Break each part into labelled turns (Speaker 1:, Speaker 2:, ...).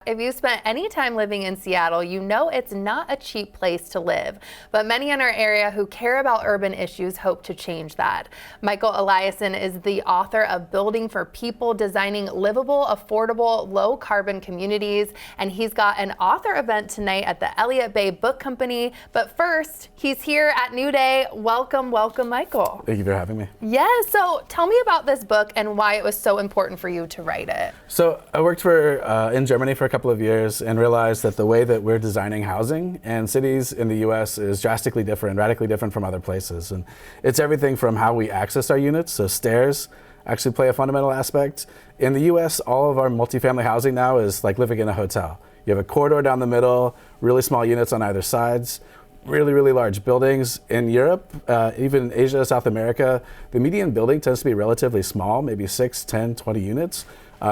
Speaker 1: If you spent any time living in Seattle, you know it's not a cheap place to live. But many in our area who care about urban issues hope to change that. Michael Eliason is the author of Building for People, Designing Livable, Affordable, Low-Carbon Communities. And he's got an author event tonight at the Elliott Bay Book Company. But first, he's here at New Day. Welcome, Michael.
Speaker 2: Thank you for having me.
Speaker 1: Yes, so tell me about this book and why it was so important for you to write it.
Speaker 2: So I worked in Germany for a couple of years and realized that the way that we're designing housing and cities in the US is drastically different, radically different from other places. And it's everything from how we access our units, so stairs actually play a fundamental aspect. In the US, all of our multifamily housing now is like living in a hotel. You have a corridor down the middle, really small units on either sides, really large buildings. In Europe, even Asia, South America, the median building tends to be relatively small, maybe 6, 10, 20 units.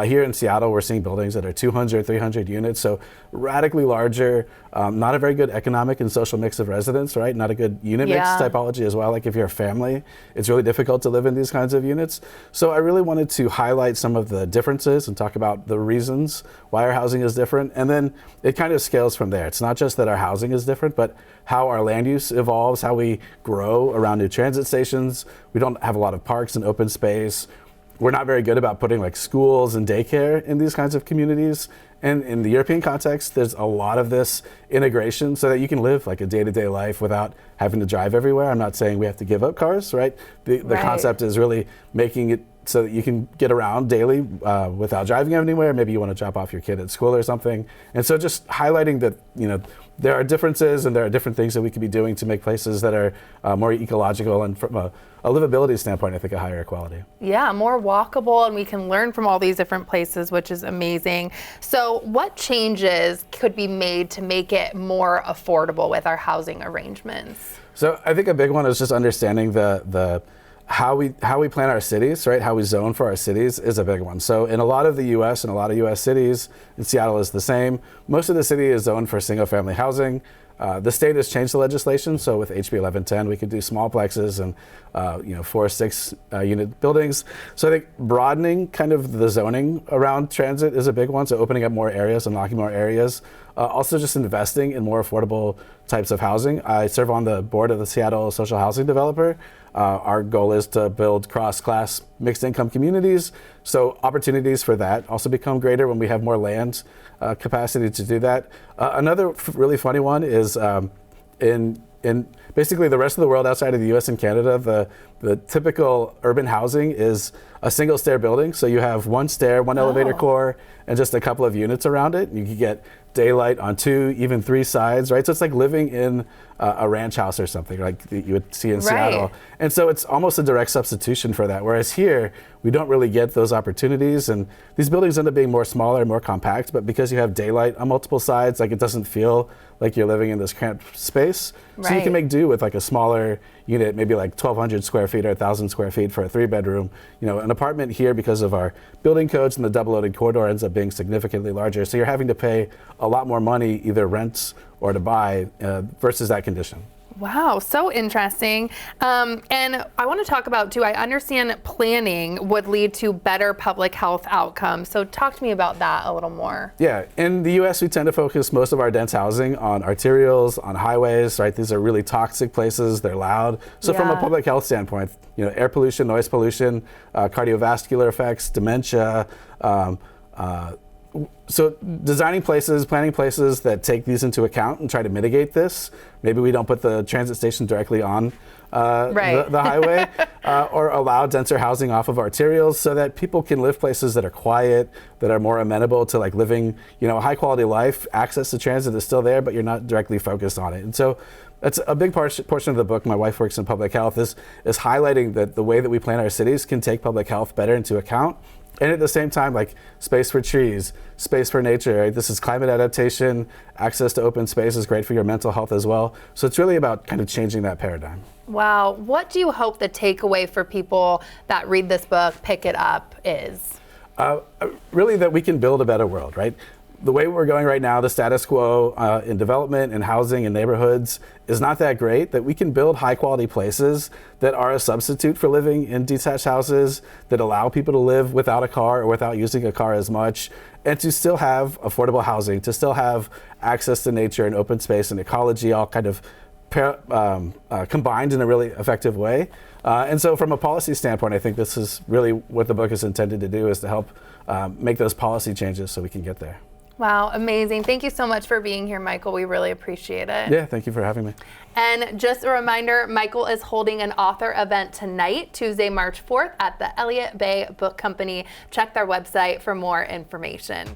Speaker 2: Here in Seattle, we're seeing buildings that are 200, 300 units, so radically larger, not a very good economic and social mix of residents, right? Not a good unit mix typology as well. Like if you're a family, it's really difficult to live in these kinds of units. So I really wanted to highlight some of the differences and talk about the reasons why our housing is different. And then it kind of scales from there. It's not just that our housing is different, but how our land use evolves, how we grow around new transit stations. We don't have a lot of parks and open space. We're not very good about putting like schools and daycare in these kinds of communities. And in the European context, there's a lot of this integration so that you can live like a day-to-day life without having to drive everywhere. I'm not saying we have to give up cars, right? The concept is really making it so that you can get around daily without driving anywhere. Maybe you want to drop off your kid at school or something. And so just highlighting that, there are differences and there are different things that we could be doing to make places that are more ecological and from a livability standpoint, I think a higher quality.
Speaker 1: Yeah, more walkable, and we can learn from all these different places, which is amazing. So what changes could be made to make it more affordable with our housing arrangements?
Speaker 2: So I think a big one is just understanding how we plan our cities, right? How we zone for our cities is a big one. So in a lot of the US and a lot of US cities, and Seattle is the same, most of the city is zoned for single family housing. The state has changed the legislation, so with HB 1110, we could do small plexes and 4 or 6 unit buildings. So I think broadening kind of the zoning around transit is a big one, so opening up more areas, unlocking more areas. Also just investing in more affordable types of housing. I serve on the board of the Seattle Social Housing Developer. Our goal is to build cross-class mixed income communities, so opportunities for that also become greater when we have more land capacity to do that. Another really funny one is in basically the rest of the world outside of the US and Canada, the typical urban housing is a single stair building. So you have one stair, one elevator core, and just a couple of units around it. You can get daylight on 2, even 3 sides, right? So it's like living in a ranch house or something like you would see in Seattle. And so it's almost a direct substitution for that. Whereas here, we don't really get those opportunities. And these buildings end up being more smaller and more compact, but because you have daylight on multiple sides, like it doesn't feel like you're living in this cramped space. So you can make do with like a smaller unit, maybe like 1,200 square feet or 1,000 square feet for a 3-bedroom. An apartment here, because of our building codes and the double loaded corridor, ends up being significantly larger. So you're having to pay a lot more money, either rent or to buy, versus that condition.
Speaker 1: Wow, so interesting. And I want to talk about too, I understand planning would lead to better public health outcomes. So talk to me about that a little more.
Speaker 2: Yeah, in the US, we tend to focus most of our dense housing on arterials, on highways, right? These are really toxic places, they're loud. So from a public health standpoint, air pollution, noise pollution, cardiovascular effects, dementia, so designing places, planning places that take these into account and try to mitigate this. Maybe we don't put the transit station directly on the highway or allow denser housing off of arterials so that people can live places that are quiet, that are more amenable to like living, a high quality life. Access to transit is still there, but you're not directly focused on it. And so that's a big portion of the book. My wife works in public health, is highlighting that the way that we plan our cities can take public health better into account. And at the same time, like space for trees, space for nature, right? This is climate adaptation. Access to open space is great for your mental health as well. So it's really about kind of changing that paradigm.
Speaker 1: Wow. What do you hope the takeaway for people that read this book, pick it up, is?
Speaker 2: Really that we can build a better world, right? the way we're going right now, the status quo in development and housing and neighborhoods is not that great, that we can build high quality places that are a substitute for living in detached houses, that allow people to live without a car or without using a car as much, and to still have affordable housing, to still have access to nature and open space and ecology all kind of combined in a really effective way. And so from a policy standpoint, I think this is really what the book is intended to do, is to help make those policy changes so we can get there.
Speaker 1: Wow, amazing. Thank you so much for being here, Michael. We really appreciate it.
Speaker 2: Yeah, thank you for having me.
Speaker 1: And just a reminder, Michael is holding an author event tonight, Tuesday, March 4th at the Elliott Bay Book Company. Check their website for more information.